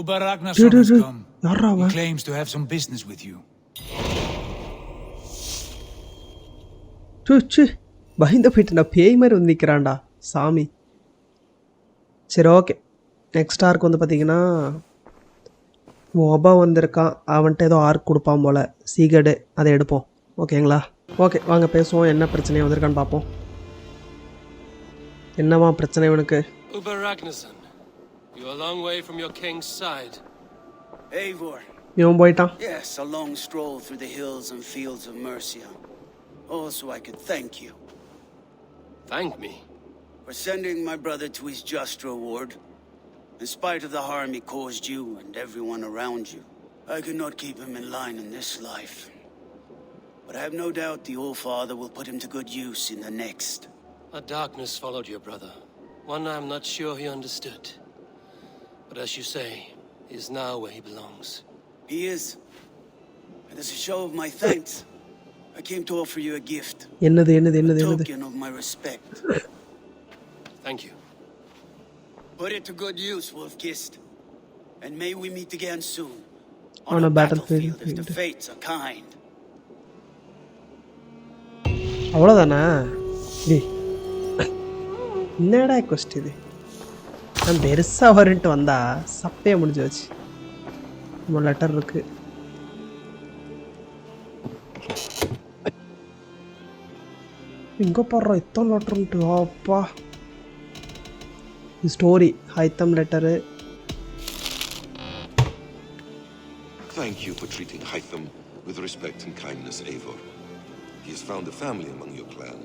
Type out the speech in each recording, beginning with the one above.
Ubaragnason has come. He claims to have some business with you. ச்சு பயந்து போயிட்டு நான் பேய் மாதிரி வந்து நிற்கிறான்டா சாமி. சரி ஓகே, நெக்ஸ்ட் ஆர்க் வந்து பார்த்தீங்கன்னா ஒபா வந்திருக்கான், அவன்கிட்ட ஏதோ ஆர்க் கொடுப்பான் போல், சீகடு, அதை எடுப்போம். ஓகேங்களா? ஓகே வாங்க பேசுவோம், என்ன பிரச்சனையாக வந்திருக்கான்னு பார்ப்போம். என்னவா பிரச்சனை இவனுக்கு? You're a long way from your king's side. Eivor. இவன் போயிட்டான். Yes, a long stroll through the hills and fields of Mercia. Also, I could thank you. Thank me? For sending my brother to his just reward. In spite of the harm he caused you and everyone around you, I could not keep him in line in this life. But I have no doubt the Old Father will put him to good use in the next. A darkness followed your brother. One I'm not sure he understood. But as you say, he is now where he belongs. He is. And as a show of my thanks, I came to offer you a gift. A token of my respect. Thank you. Put it to good use, Wolf-Kissed. And may we meet again soon. On a battlefield if the fates are kind. அவ்வளோதானா? என்னடா கொஸ்ட் இது? நான் பெருசாக வரன்ட்டு வந்தா சப்பையாக முடிஞ்சு வச்சு. நம்ம letter இருக்கு. இங்கே போடுறோம் இத்தனை லெட்டர்ன்ட்டு. அப்பா story Haitham letter. Thank you for treating Hytham with respect and kindness, Eivor. He has found a family among your clan.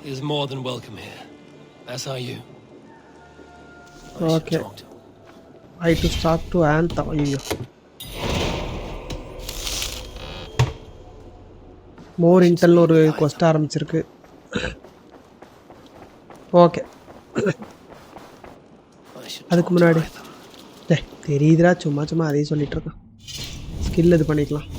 He is more than welcome here. As are you. Okay. I to start to anthem. ஐயோ மோர் இன்டெல்னு ஒரு கொஸ்ட் ஆரம்பிச்சிருக்கு. Okay அதுக்கு முன்னாடி தெரியுதுடா, சும்மா சும்மா அதையும் சொல்லிட்டு இருக்கேன். ஸ்கில் இது பண்ணிக்கலாம்.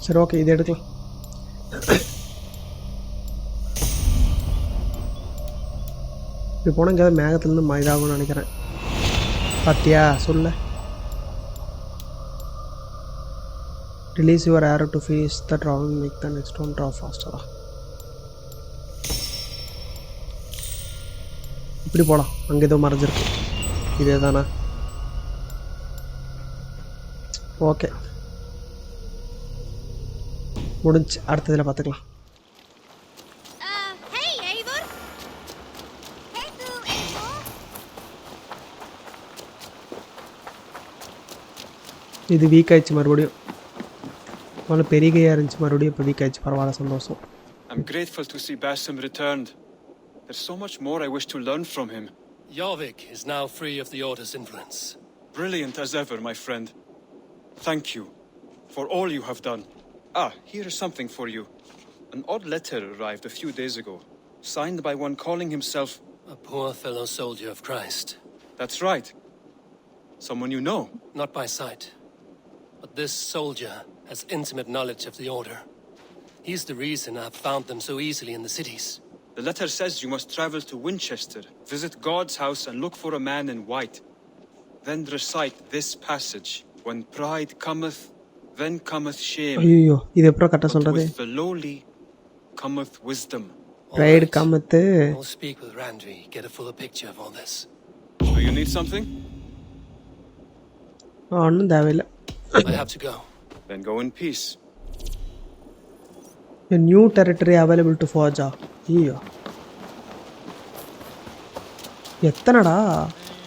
சரி ஓகே இது எடுக்கலாம். இப்படி போனால் எங்கேயாவது மேகத்துலேருந்து இதாகும்னு நினைக்கிறேன். பார்த்தியா சொல்ல. Release your arrow to face the drawing make the next one draw ஃபாஸ்டரா. இப்படி போகலாம், அங்கே ஏதோ மறைஞ்சிருக்கு. இதே தானே? ஓகே முடிஞ்சு, அடுத்ததில் பார்த்துக்கலாம். இது வீக் ஆயிடுச்சு மறுபடியும். முதல்ல பெரிய கையாக இருந்துச்சு, மறுபடியும் இப்போ வீக் ஆயிடுச்சு. பரவாயில்ல, சந்தோஷம். I'm grateful to see Basim returned. There's so much more I wish to learn from him. Jorvik is now free of the Order's influence. Brilliant as ever, my friend. Thank you for all you have done. Here is something for you. An odd letter arrived a few days ago, signed by one calling himself... A poor fellow soldier of Christ. That's right. Someone you know. Not by sight. But this soldier has intimate knowledge of the Order. He's the reason I've found them so easily in the cities. The letter says you must travel to Wincestre, visit God's house and look for a man in white. Then recite this passage. When pride cometh, then cometh shame. ஐயோ இது எப்பறம் கரெக்ட்டா சொல்றது? With the lowly cometh wisdom. Pride cometh. I'll speak with Randri, get a fuller picture of all this. Do you need something? ஒண்ணும் தேவையில்லை. I have to go. Then go in peace. A new territory available to forge. ஐயோ எத்தனடா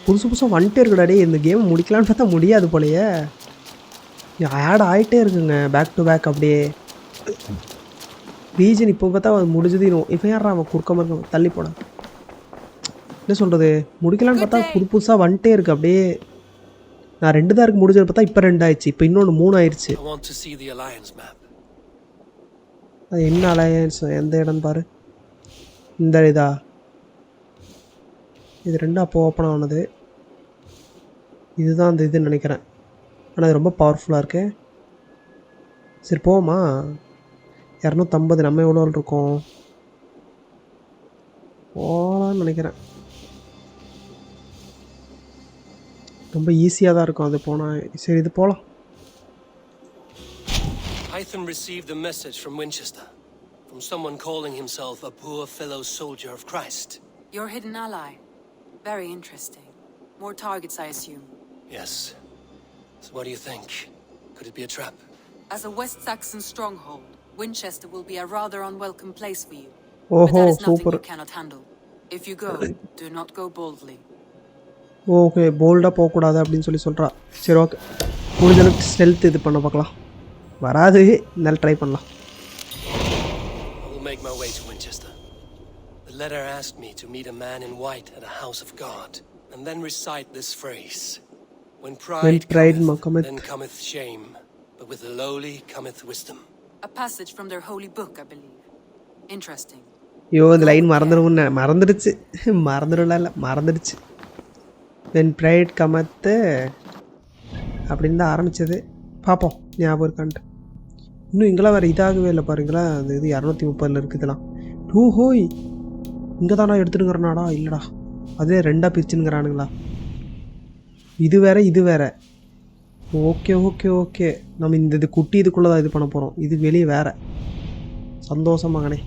புதுசு புதுசாக வந்துட்டே இருக்குடாடே. இந்த game முடிக்கலான்னு பார்த்தா முடியாது போலையே. ஆட் ஆகிட்டே இருக்குங்க பேக் டு பேக். அப்படியே ரீஜன் இப்போ பார்த்தா அது முடிஞ்சது. இப்போ யாரா அவன் குறுக்க இருக்க தள்ளி போட என்ன சொல்கிறது, முடிக்கலான்னு பார்த்தா புது புதுசாக வந்துட்டே இருக்குது. அப்படியே நான் 2 தான் இருக்கு முடிஞ்சது பார்த்தா இப்போ 2 ஆயிடுச்சு. இப்போ இன்னொன்று 3 ஆயிடுச்சு. அது என்ன அலையன்ஸ், எந்த இடம் பாரு. இந்த இதா இது 2 அப்போ ஓப்பன் ஆனது. இதுதான் அந்த இதுன்னு நினைக்கிறேன். ஆனால் அது ரொம்ப பவர்ஃபுல்லாக இருக்கு. சரி போமா. 250 நம்ம எவ்வளோ இருக்கோம் போகலான்னு நினைக்கிறேன். ரொம்ப ஈஸியாக தான் இருக்கும் அது போனால். சரி இது போகலாம். Hytham received a message from Winchester, from someone calling himself a poor fellow soldier of Christ. Your hidden ally. Very interesting. More targets, I assume. Yes. So what do you think? Could it be a trap? As a West Saxon stronghold, Winchester will be a rather unwelcome place for you. Oh, but that is nothing super. you cannot handle. If you go, do not go boldly. Okay போல்டாக போகக்கூடாது அப்படின்னு சொல்கிறா. சரி okay முடிஞ்ச அளவுக்கு stealth இது பண்ண பார்க்கலாம். வராது இருந்தாலும் ட்ரை பண்ணலாம். I will make my way to Winchester. The letter asked me to meet a man in white at a house of God, and then recite this phrase. When pride cometh, then cometh shame, but with the lowly cometh wisdom. A passage from their holy book, I believe. Interesting. ஐயோ இந்த line மறந்துடுச்சு. மறந்துடுச்சு. When pride cometh அப்படின்னு தான் ஆரம்பித்தது. பார்ப்போம் ஞாபகம் இருக்கான்ட்டு. இன்னும் இங்கெல்லாம் வேறு இதாகவே இல்லை பாருங்களா. அந்த இது 230 இருக்குதுலாம். ஹோய் இங்கே தானா எடுத்துட்டுங்கிறனாடா. இல்லைடா அதே 2ஆக பிரிச்சுங்கிறானுங்களா. இது வேற. ஓகே நம்ம இந்த குட்டி இதுக்குள்ளே தான் இது பண்ண போகிறோம். இது வெளியே வேறு. சந்தோஷமாகனே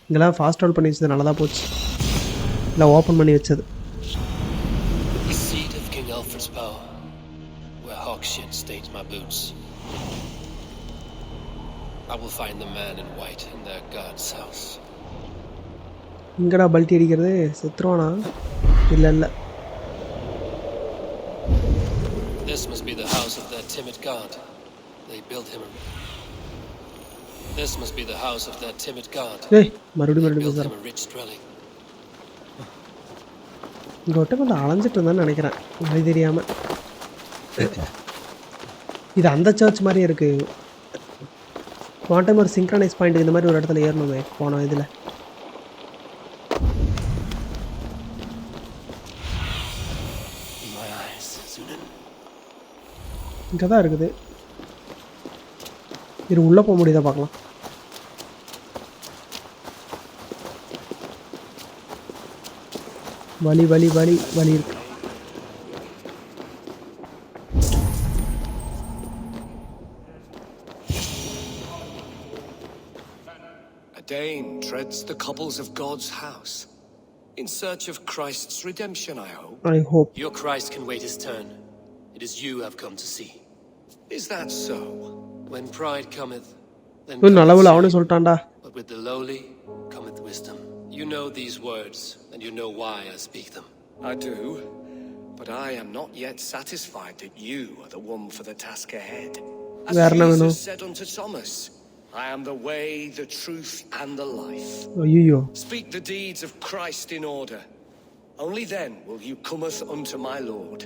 இங்கெல்லாம் ஃபாஸ்ட் ட்ராவல் பண்ணி வச்சது நல்லதாக போச்சு. இல்லை ஓப்பன் பண்ணி வச்சது. The seat of King Alfred's power, where hawk shit stains my boots. I will find the man in white in their god's house. இங்கடா பல்ட்டி அடிக்கிறது. செத்துருவானா? இல்லை. This must be the house of that timid god. They built him a... This must be the house of that timid god. ஏய் மறுபடியும் Built him a rich dwelling. இங்கே ஒட்ட கொஞ்சம் அலைஞ்சிட்டு இருந்தான்னு நினைக்கிறேன் வழி தெரியாமல். இது அந்த சர்ச் மாதிரியே இருக்குது. போன டைம் ஒரு சிங்க்ரனைஸ் பாயிண்ட்டுக்கு இந்த மாதிரி ஒரு இடத்துல ஏறணுமே போனோம். இதில் இங்கே தான் இருக்குது. இது உள்ளே போக முடியுதா பார்க்கலாம். வலி இருக்கு. A Dane treads the cobbles of God's house, in search of Christ's redemption, I hope. I hope. Your Christ can wait his turn. It is you I've come to see. Is that so? When pride cometh, then நல்லவள அவனே சொல்லிட்டான்டா. But with the lowly cometh wisdom. You know these words, and you know why I speak them. I do, but I am not yet satisfied that you are the one for the task ahead. As Jesus said unto Thomas, I am the way, the truth, and the life. ஐயோ. Speak the deeds of Christ in order. Only then will you cometh unto my Lord.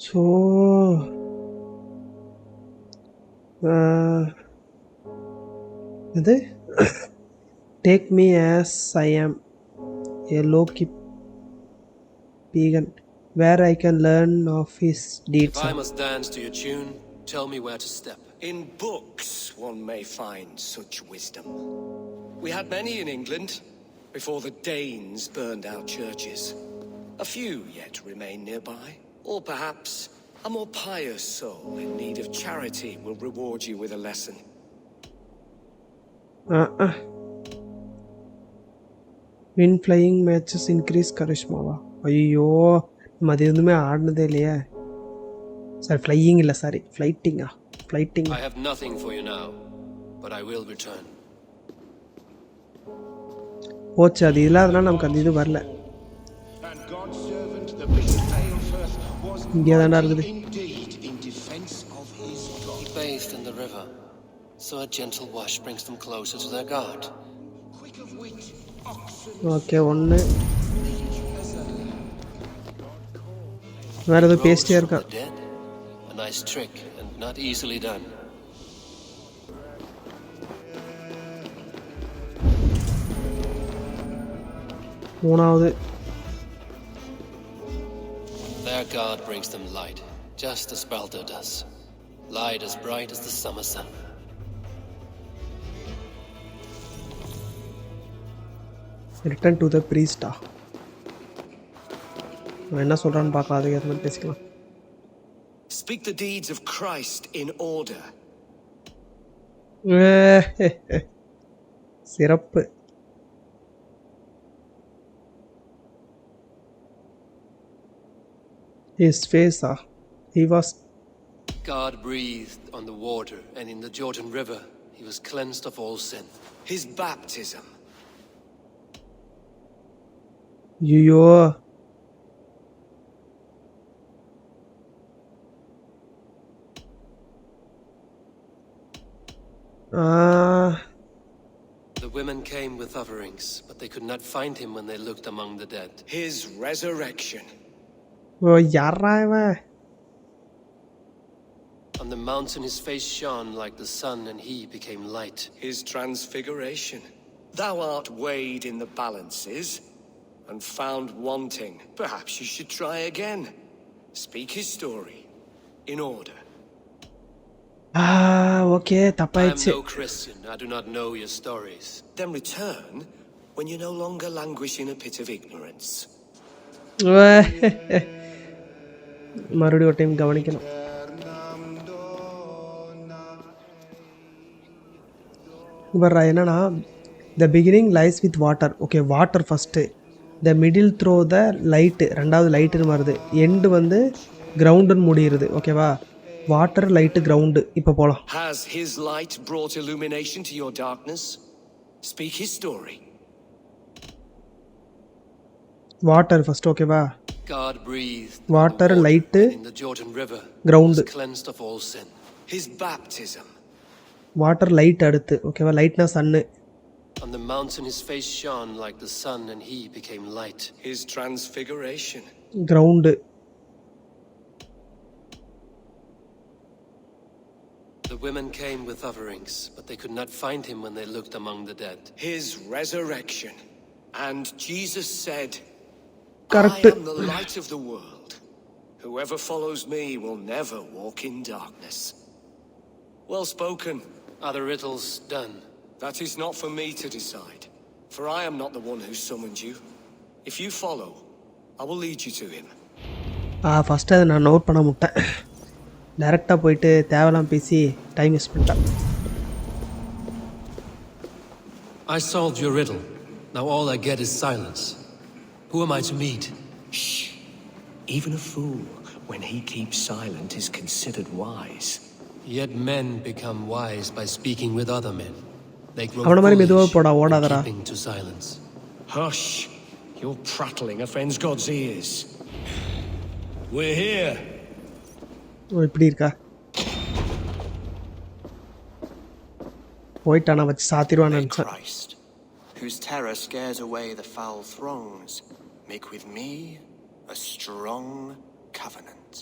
So take me as I am, a low-key pagan, where I can learn of his deeds. If I must dance to your tune, tell me where to step. In books one may find such wisdom. We had many in England before the Danes burned our churches. A few yet remain nearby. Or perhaps a more pious soul in need of charity will reward you with a lesson. Win flying matches increase charisma. ஐயோ நம்ம அது எதுவுமே ஆடினதே இல்லையே. Sorry flying இல்லை, sorry ஃப்ளைட்டிங்கா. I have nothing for you now, but I will return. போச்சு, அது இல்லாதனால நமக்கு அந்த இது வரல. இங்கே தாண்டா இருக்குது. He bathed in the river, so a gentle wash brings them closer to their God. Okay ஒன்று வேறு எதுவும் பேசிட்டே இருக்கா. A nice trick and not easily done. மூணாவது. Their God brings them light, just as Baldur does. Light as bright as the summer sun. Return to the priest. என்ன சொல்றான்னு பார்க்கலாம், அதுக்கு ஏற்ற மாதிரி பேசிக்கலாம். Speak the deeds of Christ in order. சிறப்பு. His face, he was. God breathed on the water, and in the Jordan River he was cleansed of all sin. His baptism. Yo. The women came with offerings, but they could not find him when they looked among the dead. His resurrection. யாரா இவன்? On the mountain his face shone like the sun, and he became light. His transfiguration. Thou art weighed in the balances and found wanting. Perhaps you should try again. Speak his story in order. Okay, I am தப்பாயிடுச்சு. no Christian. I do not know your stories. Then return when you no longer languish in a pit of ignorance. மறுபடியும் ஒரு time கவனிக்கணும். வர்றா என்னன்னா, the beginning lies with water. Okay, water first. The middle throw the light. ரெண்டாவது லைட்டுன்னு வருது. End வந்து கிரவுண்டுன்னு முடியுது. ஓகேவா? Water light ground. இப்போ போகலாம். Has his light brought illumination to your darkness? Speak his story. Water first. ஓகேவா? God breathed. Water light In the Jordan River ground. was cleansed of all sin. His baptism. Water light அடுத்து. ஓகேவா? லைட்னா சன்னு. On the mountain his face shone like the sun, and he became light. His transfiguration. Ground. The women came with offerings, but they could not find him when they looked among the dead. His resurrection. And Jesus said, Correct. I am the light of the world. Whoever follows me will never walk in darkness. Well spoken. Are the riddles done? That is not for me to decide, for I am not the one who summoned you. If you follow, I will lead you to him. First அதை நான் note பண்ண முட்டேன். டைரெக்டாக போயிட்டு தேவையெல்லாம் பேசி time waste பண்ணிட்டேன். I solved your riddle. Now all I get is silence. Who am I to meet? Shh. Even a fool, when he keeps silent, is considered wise. Yet men become wise by speaking with other men. They grow அவன மாதிரி மெதுவா foolish போடா, in ஓடாதடா. keeping to silence. Hush. Your prattling offends God's ears. We're here. இப்படி இருக்கா? போயிட்டானா வச்சு சாத்திடுவான்னு நினச்சேன். Christ, whose terror scares away the foul throngs, make with me a strong covenant.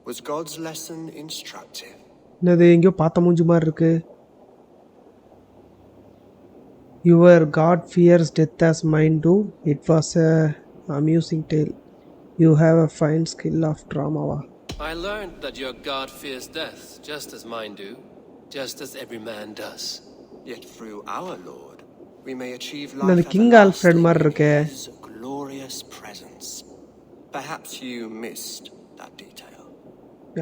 Was God's lesson instructive? என்னது எங்கேயோ பார்த்த மூஞ்சி மாதிரி இருக்கு. Your God fears death as mine do. It was a amusing tale. You have a fine skill of drama. I learned that your God fears death, just as mine do, just as every man does. Yet through our Lord, we may achieve the life King Alfred மாதிரி இருக்கே. His glorious presence. Perhaps you missed that detail.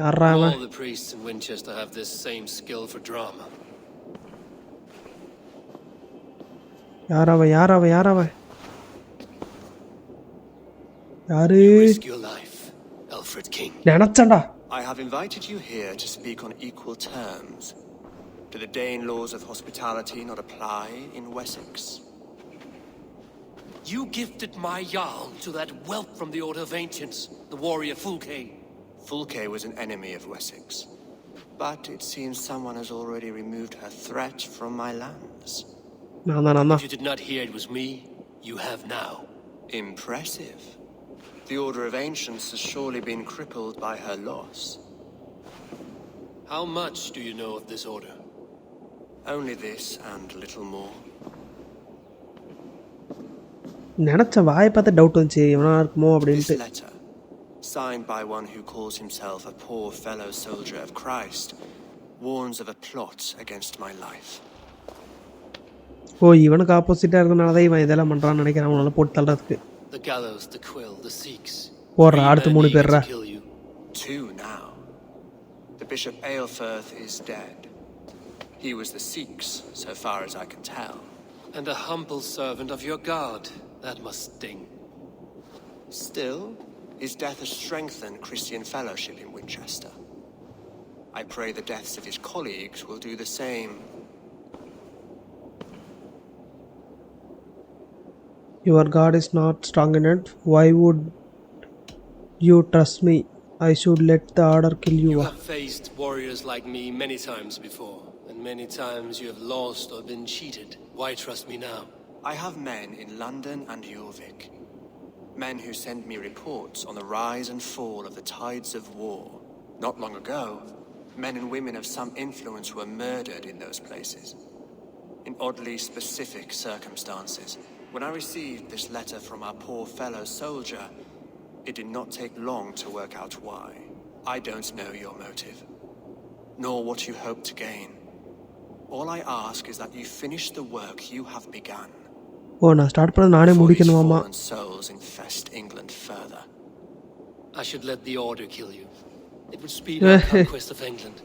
யாரா அவன்? All the priests in Winchester have this same skill for drama. யாரவன் யாரவன் யாரவன் யாரு? Risk your life, Alfred King. நினைச்சேன்டா. I have invited you here to speak on equal terms. Do the Dane laws of hospitality not apply in Wessex? You gifted my Jarl to that whelp from the Order of Ancients, the warrior Fulke. Fulke was an enemy of Wessex, but it seems someone has already removed her threat from my lands. நான் தான். If you did not hear it was me, you have now. Impressive. The Order of Ancients has surely been crippled by her loss. How much do you know of this order? Only this and little more. நினச்ச வாயை பார்த்து doubt வந்துச்சு இவனா இருக்குமோ This அப்படின்ட்டு. letter, signed by one who calls himself a poor fellow soldier of Christ, warns of a plot against my life. ஓ இவனுக்கு ஆப்போசிட்டா இருக்கனால தான் இவன் இதெல்லாம் பண்றான்னு நினைக்கிறேன் அவனால போட்டு தள்ளுறதுக்கு. The gallows, the quill, the Sikhs. போடுற அடுத்து 3 பேர்ரா. 2 now. The Bishop Aelfirth is dead. He was the Sikhs, so far as I can tell. And a humble servant of your god. That must sting. Still, his death has strengthened Christian fellowship in Winchester. I pray the deaths of his colleagues will do the same. Your God is not strong enough. Why would you trust me? I should let the order kill you. You have faced warriors like me many times before, and many times you have lost or been cheated. Why trust me now? I have men in London and Jorvik. Men who send me reports on the rise and fall of the tides of war. Not long ago, men and women of some influence were murdered in those places, in oddly specific circumstances. When I received this letter from our poor fellow soldier, it did not take long to work out why. I don't know your motive, nor what you hope to gain. All I ask is that you finish the work you have begun. ஓ நான் start பண்ண நானே முடிக்கணுமாமா. Souls infest England further. I should let the order kill you. It would speed up conquest of England.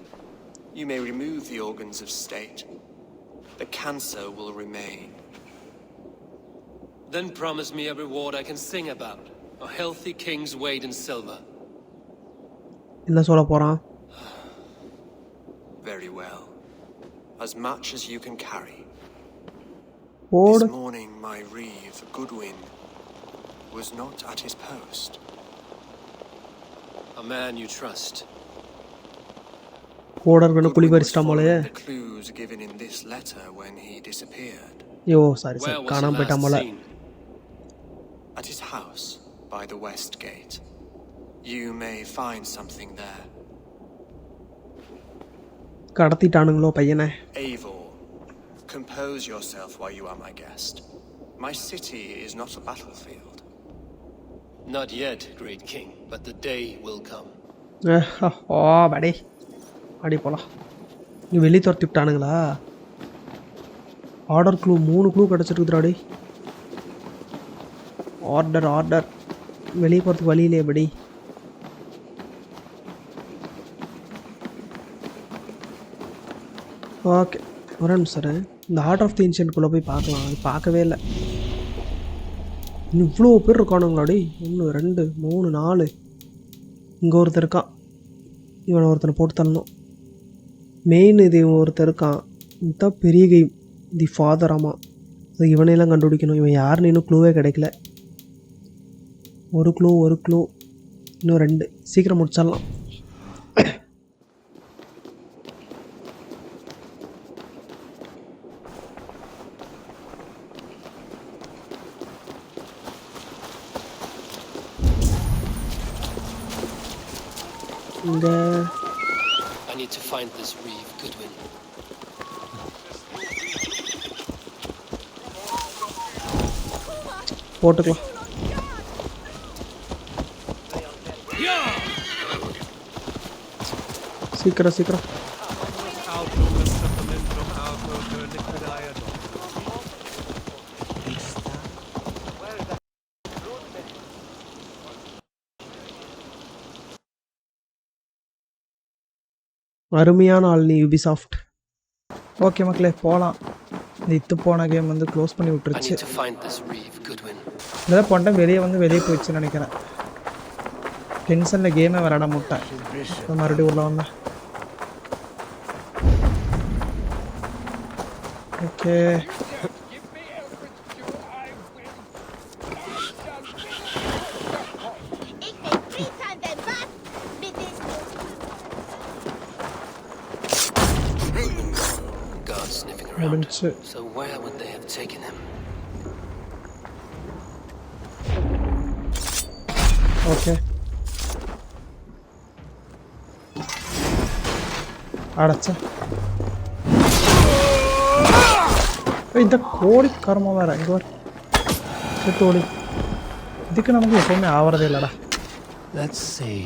You may remove the organs of state. The cancer will remain. Then promise me a reward I can sing about. A healthy king's weight in silver. என்ன சொல்ல போறான்? Very well. As much as you can carry. This morning my Reeve, Goodwin, was not at his post. A man you trust. ஓடர்கன குழி பறிச்சிட்டான் போலயே. The clues given in this letter when he disappeared. யோ sorry காணாம போய்ட்டான் போல. At his house by the west gate. You may find something there. கடத்திட்டானுங்களோ பையனை. Eivor, compose yourself while you are my guest. My city is not a battlefield. Not yet, great king, but the day will come. ஓ படி அடி போலாம். நீ வெளியே துரத்தி விட்டானுங்களா? Arthur clue 3 clue கிடச்சிருக்குதுடாடி. Arthur வெளியே போகிறதுக்கு வழி இல்லையே படி. ஓகே ஒரு நிமிஷம் இந்த ஆர்டர் ஆஃப் தி ஏன்ஷியன்ட்குள்ளே போய் பார்க்கலாம். அது பார்க்கவே இல்லை. இன்னும் இவ்வளோ பேர் இருக்கானுங்களாடி. 1 2 3 4 இங்கே ஒருத்தர் இருக்கான். இவனை ஒருத்தனை போட்டு தள்ளணும். மெயின் இது ஒருத்தர் இருக்கான். இதுதான் பெரிய கேம் தி ஃபாதர். ஆமாம் அது இவனையெல்லாம் கண்டுபிடிக்கணும். இவன் யாருன்னு இன்னும் க்ளூவே கிடைக்கல. ஒரு க்ளூ இன்னும் 2 சீக்கிரம் முடிச்சிடலாம். I need to find this Reeve, Goodwin. போட்டுக்கலாம். சீக்கிரம் அருமையான ஆள் நீ யூபிசாஃப்ட். ஓகே மக்களே போகலாம். இது போன கேம் வந்து க்ளோஸ் பண்ணி விட்டுருச்சு. இதெல்லாம் போன்ட்டேன் வெளியே போயிடுச்சுன்னு நினைக்கிறேன். டென்ஷனில் கேமே விளாட முட்டேன். மறுபடியும் உள்ள வந்தேன். ஓகே முடிஞ்சு. So where would they have taken him? Okay அடச்சா இந்த கோழி கர்மம் வேற. இங்கே வர ஓடி இதுக்கு நமக்கு எப்பவுமே ஆவறதே இல்லைடா. Let's see.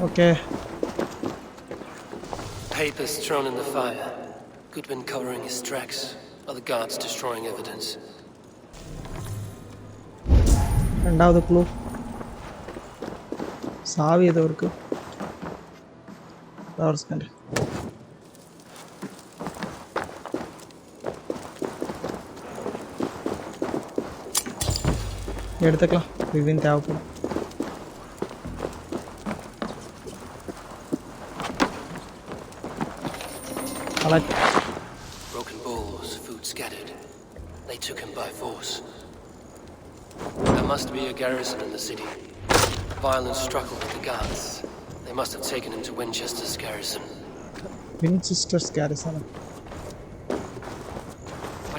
Okay. Papers thrown in the fire. Goodwin covering his tracks. Other guards destroying evidence. ரெண்டாவது க்ளூ சாவி ஏதோ இருக்கு. Power scanner. எடுத்துக்கலாம். இதுவும் தேவைப்படும். Broken bowls, food scattered. They took him by force. There must be a garrison in the city. Violence struggled with the guards. They must have taken him to Winchester's garrison. Winchester's garrison.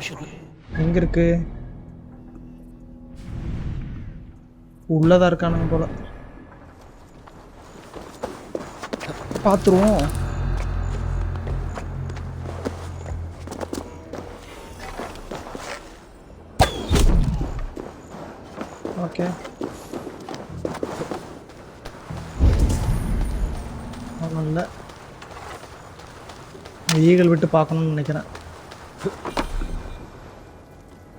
I should. எங்க இருக்கு? உள்ளதா இருக்கானுங்க போல. பாத்துருவோம். Okay. இல்ல eagle விட்டு பார்க்கணும்னு நினைக்கிறேன்.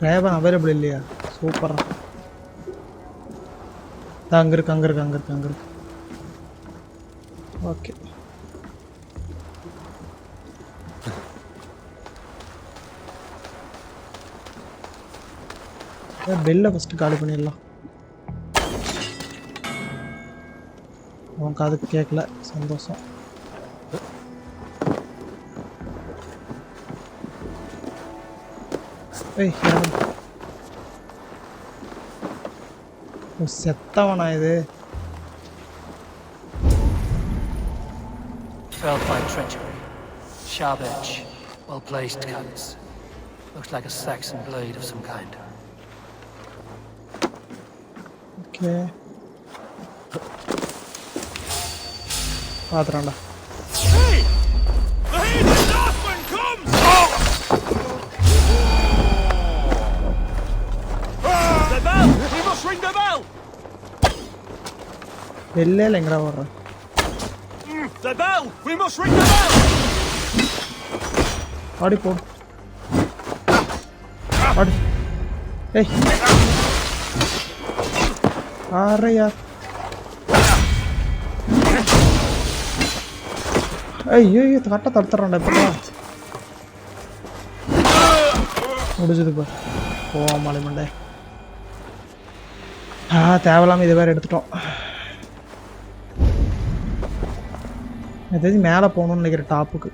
ரேவன் அவைலபிள் இல்லையா? சூப்பரா. அங்க இருக்கு. ஓகே. பெல்ல ஃபர்ஸ்ட் காலி பண்ணிடலாம். உனக்கு அதுக்கு கேட்கல, சந்தோஷம். செத்தவனா இது? Felled by treachery. Sharp edge. Well placed cuts. Looks like a Saxon blade of some kind. Okay. பாத்துறேன்டா. Hey! The Northman comes! The bell! We must ring the bell! பெல்ல எங்கடா வர்ற? The bell! We must ring the bell! ஆடி போ. ஆடி. ஏய். ஆரையா. ஐயோ கரெக்டாக தடுத்துறான்டா. இப்போ முடிஞ்சது பா. மலை மண்டை. தேவையில்லாமல் இது வேறு எடுத்துட்டோம். எதாச்சும் மேலே போகணும்னு நினைக்கிறேன் டாப்புக்கு.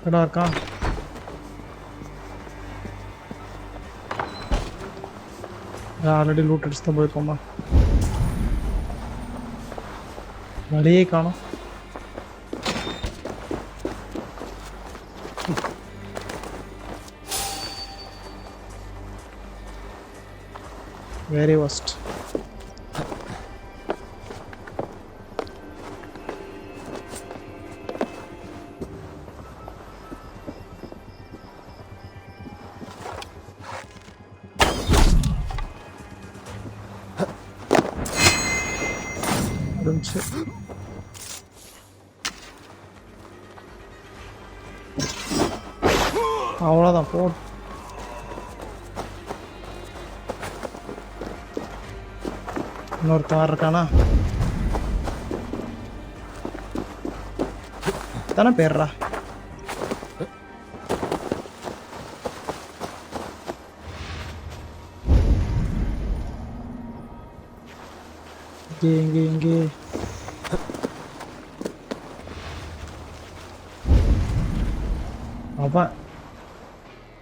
இடம் இருக்கான். ஆல்ரெடி லூட் அடிச்சு தான் போயிருக்கோமா? வழியே காணோம். Very worst. அவ்வளோதான் போ. இன்னொரு கார் இருக்கானா? தானே பேர்றா. இங்கே அப்பா.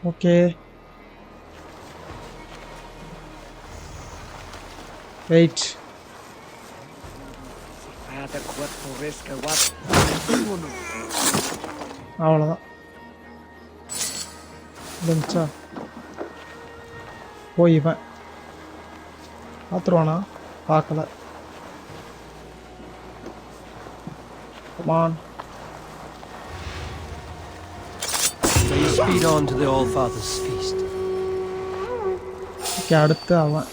Okay wait. அவ்வளோதான் இருந்துச்சா? போய் இவன் பார்த்துருவானா? பார்க்கல. Come on. May you speed on to the All-Father's feast. Okay, அடுத்து அவன்.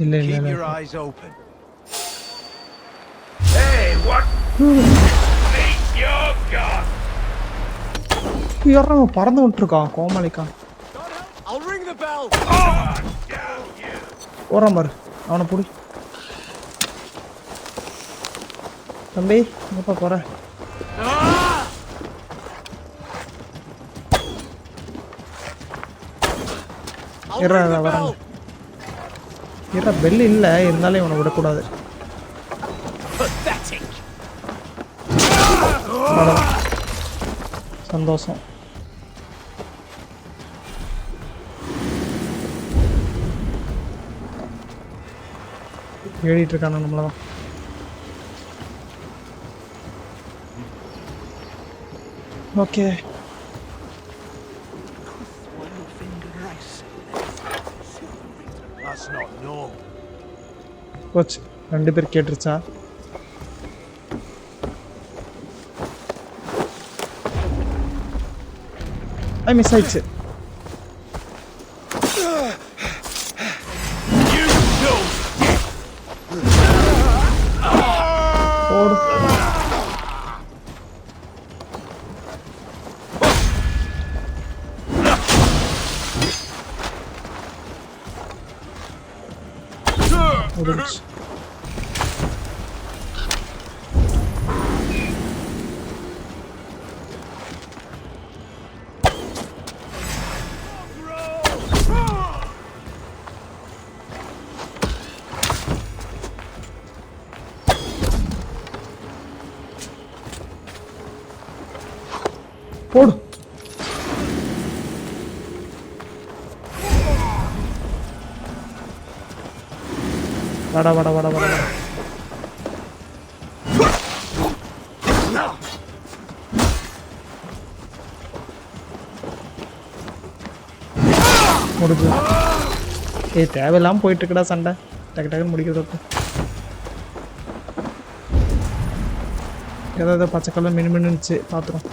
இல்ல. Keep your eyes open. Hey, what? Meet your god. யாரோ பறந்து விட்டுருக்கான் கோமாளிக்கான். I'll ring the bell. ஓரம் பாரு அவனை புடி. தம்பி எப்ப போற? இரா வரேன். இரா பெல் இல்ல இருந்தாலும் இவனை விடக்கூடாது. சந்தோஷம். ஏறிட்டு இருக்கான நம்மளதான். ஓகே போச்சு. 2 பேர் கேட்டுருச்சா? மிஸ் ஆயிடுச்சு. போடு. வாடா வாடா வாடா வாடா. முடிஞ்சு. தேவையில்லாம போயிட்டு இருக்கடா சண்டை. டக்கு டக்குன்னு முடிக்கிறது. ஏதாவது பச்சை கலர் மினிமினுச்சு பாத்துறோம்.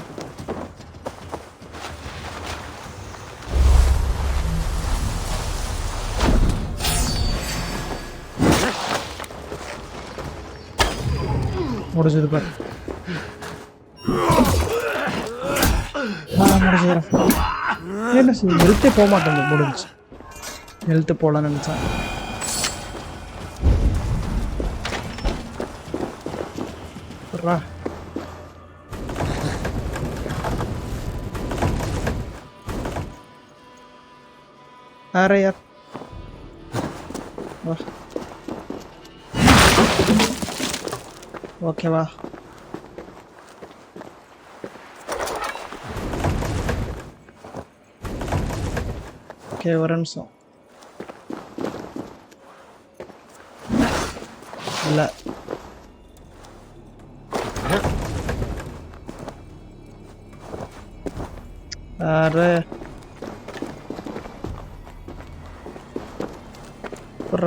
முடிஞ்சது பாரு. முடிஞ்சது. என்ன செய்ய ஹெல்த்தே போக மாட்டேங்க. முடிஞ்சு ஹெல்த்து போகலான்னு நினச்சேன். अरे यार वाह ओके वाह ओके ஒரு நிமிஷம் இல்ல अरे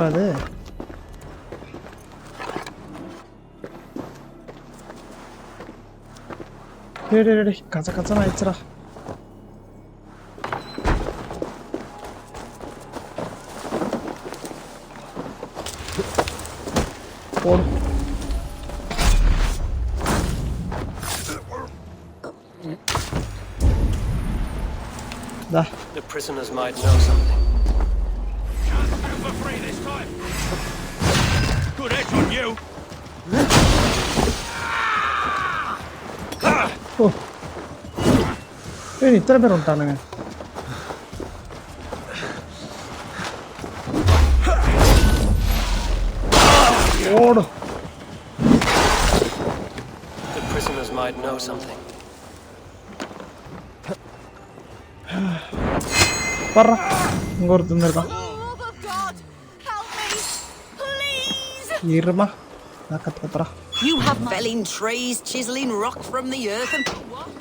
அது டேய் கச்ச கச்சனா ஆயிடுச்சுடா. போடு. The prisoners might know something. Good hit on you. Oh. இத்தனை பேர் வந்துட்டானுங்க. ஓடு. The prisoners might know something. பர்றா இங்க ஒருத்தன் இருக்கான். இருமா நான் கத்துறா. You have felling trees, chiseling rock from the earth, and what?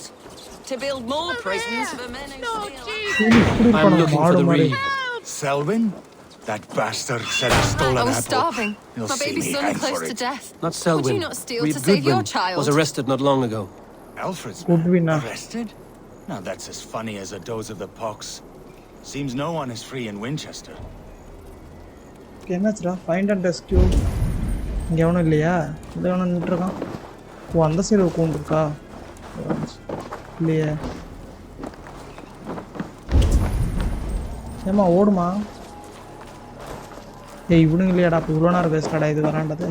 To build more prisons for men who steal. I'm looking for the Reeve. Selwyn? That bastard said I stole an I was apple. starving. You'll My see baby me son hang close for to it. death. Not Selwyn. Would you not steal Reeve to save your Goodwin child? was arrested not long ago. Alfred's Goodwin, man arrested? Now that's as funny as a dose of the pox. Seems no one is free in Winchester. என்னாச்சுடா find and rescue இங்கே எவனும் இல்லையா இல்லை எவனும் நின்றுருக்கான் ஓ அந்த side உட்காந்துருக்கா இல்லையே ஏம்மா ஓடுமா ஏய் இவனுங்க இல்லையாடா அப்போ இவ்வளோ நேரம் வேஸ்டாடா இது வராண்டது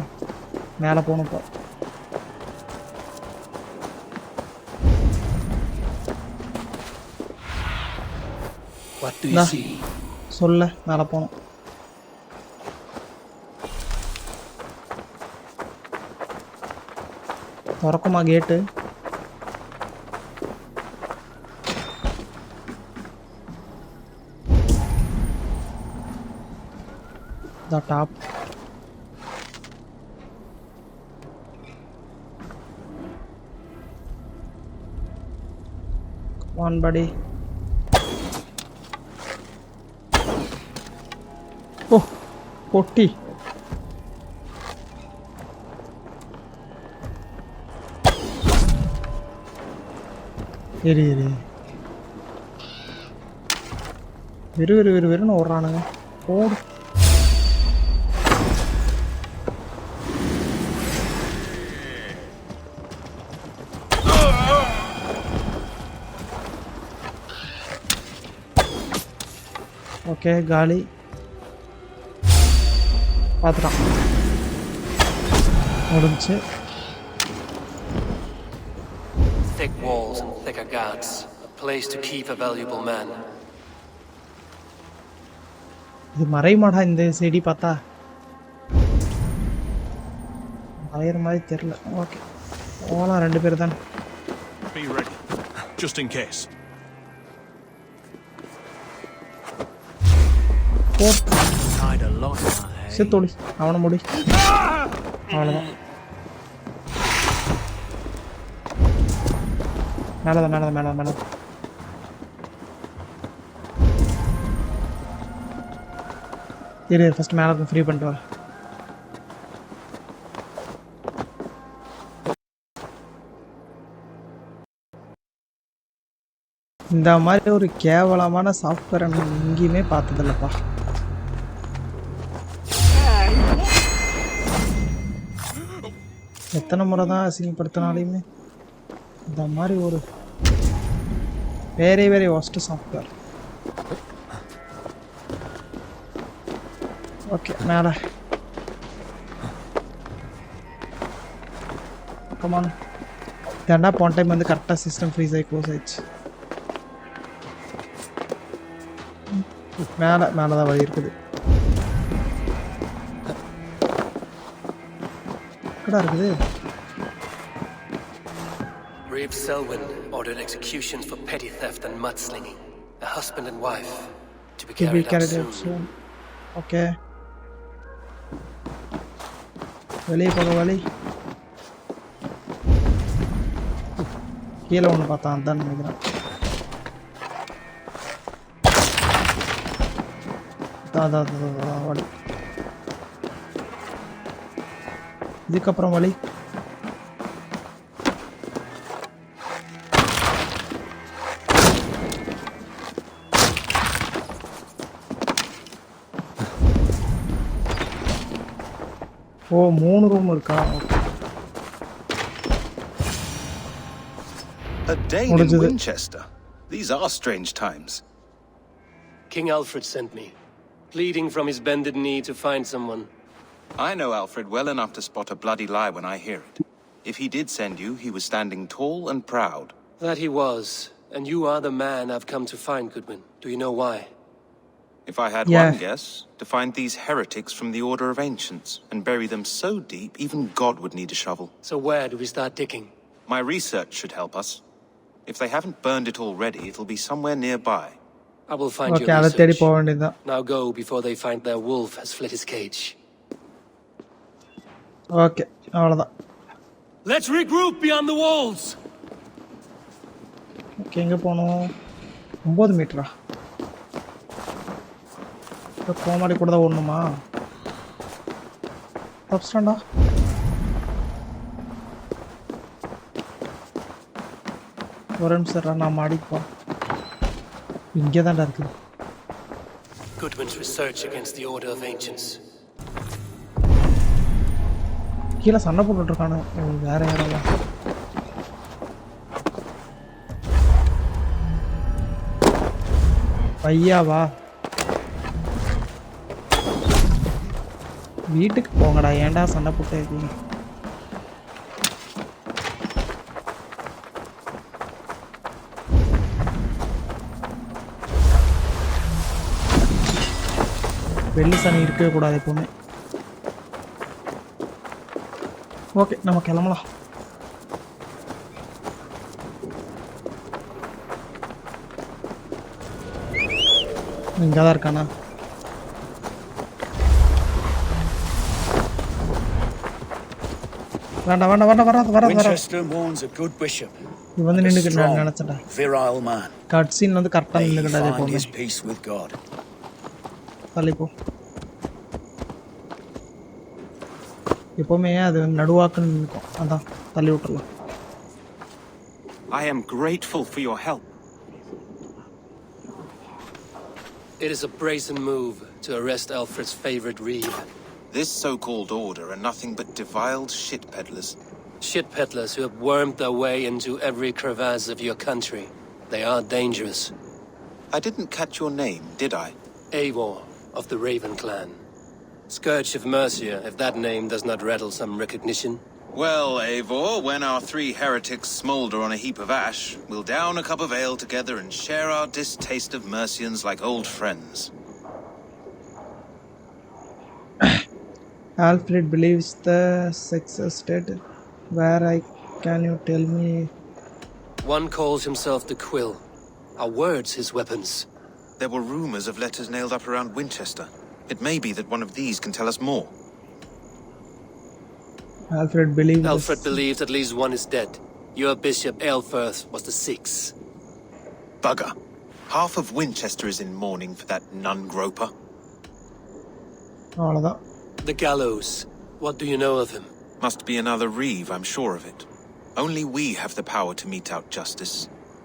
மேலே போகணும்ப்பா What do you see? சொல்ல மேலே போகணும் திறக்குமா கேட்டு the top come on buddy oh பொட்டி இரு வெறுன்னு ஓடுறானுங்க ஓடு ஓகே காலி பார்த்துட்டான் முடிஞ்சு Thick walls and thicker guards. A place to keep a valuable man. இது மறைமாடா இந்த செடி பார்த்தா மறையிற மாதிரி தெரியல ஓகே போகலாம் ரெண்டு பேர் தான் Be ready, just in case. செத்தோடி அவனை முடி அவ்வளோதான் மேலே இரு ஃபர்ஸ்ட் மேலே ஃப்ரீ பண்ணிட்டு வர இந்த மாதிரி ஒரு கேவலமான சாஃப்ட்வேர் நான் எங்கேயுமே பார்த்ததில்லப்பா எத்தனை முறை தான் அசிங்கப்படுத்தினாலையுமே இந்த மாதிரி ஒரு வெரி ஒஸ்ட் சாஃப்ட்வேர் ஓகே மேலே கமான் ஏன்டா போன டைம் வந்து கரெக்டாக சிஸ்டம் ஃப்ரீஸ் ஆகி க்ளோஸ் ஆயிடுச்சு மேலே தான் வழி இருக்குது எக்கடா இருக்குது Reeve Selwyn ordered executions for petty theft and mudslinging. A husband and wife to be carried out soon. Okay. வெளியே போக வழி கீழே ஒன்று பார்த்தான் அதான் நினைக்கிறேன் வழி இதுக்கப்புறம் வழி ஓ 3 ரூம் இருக்கா A day in Winchester. These are strange times. King Alfred sent me, pleading from his bended knee to find someone. I know Alfred well enough to spot a bloody lie when I hear it. If he did send you, he was standing tall and proud. That he was, and you are the man I've come to find, Goodwin. Do you know why? If I had one guess, to find these heretics from the Order of Ancients and bury them so deep, even God would need a shovel. So where do we start digging? My research should help us. If they haven't burned it already, it'll be somewhere nearby. I will find your research. Now go before they find their wolf has fled his cage. Okay, அவ்வளவுதான். Let's regroup beyond the walls. Okay, எங்க போணும்? 9 மீட்டரா? கோமாளி கூட தான் ஓடணுமா? தப்பிச்சிட்டான்டா. ஒரு நிமிஷம் நான் மாடிப்பா. இங்கே தான்டா இருக்குது. Goodwin's research against the Order of Ancients. கீழே சண்டை போட்டுட்டு இருக்கானு வேற யாரெல்லாம். பையாவா வீட்டுக்கு போங்கடா, ஏன்டா சண்டை போட்டே இருக்கீங்க? வெள்ளி சனி இருக்கவே கூடாது எப்பவுமே. ஓகே, நம்ம கிளம்பலாம். இங்கே தான் இருக்கானா? வேண்டாம் வேண்டாம் வேண்டாம் வராது வராது வராது. இது வந்து நின்றுக்கிட்டு நான் நினச்சேன்டா. கட் சீன் வந்து கரெக்டாக நின்றுக்கிட்டாது எப்பவுமே. தள்ளிப்போ. எப்பவுமே அது நடுவாக்குன்னு நிற்கும், அதான் தள்ளி விட்டுறலாம். I am grateful for your help. It is a brazen move to arrest Alfred's favorite Reeve. This so-called order are nothing but defiled shit peddlers. Shit peddlers who have wormed their way into every crevasse of your country. They are dangerous. I didn't catch your name, did I? Eivor of the Raven clan. Scourge of Mercia, if that name does not rattle some recognition. Well, Eivor, when our 3 heretics smoulder on a heap of ash, we'll down a cup of ale together and share our distaste of Mercians like old friends. Alfred believes the sex is dead. Where can you tell me? One calls himself the Quill. Are words his weapons? There were rumors of letters nailed up around Winchester. It may be that one of these can tell us more. Alfred believes at least one is dead. Your Bishop Aelfirth was the 6th. Bugger. Half of Winchester is in mourning for that nun groper. Avladhaan. The gallows. What do you know of him? Must be another Reeve, I'm sure of it. Only we have the power to mete out justice,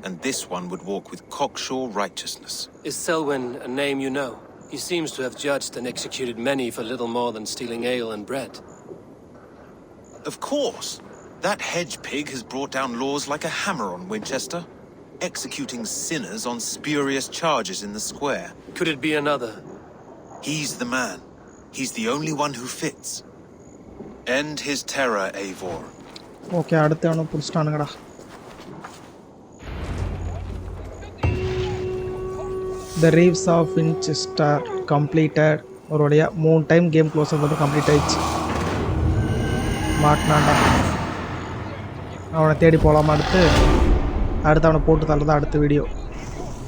and this one would walk with cocksure righteousness. Is Selwyn a name you know? He seems to have judged and executed many for little more than stealing ale and bread. Of course. That hedge pig has brought down laws like a hammer on Winchester, executing sinners on spurious charges in the square. Could it be another? He's the man. He's the only one who fits. End his terror, Eivor. Okay, அடுத்து அவனை புடிச்சிட்டானுங்கடா. The Reeves of Wincestre completed. ஒருவடியா 3 time game close பண்ணி complete ஆயிடுச்சு. மாட்னாண்டா. அவனை தேடி போலாம் அடுத்து அவனை போட்டு தள்ளதான் அடுத்த வீடியோ.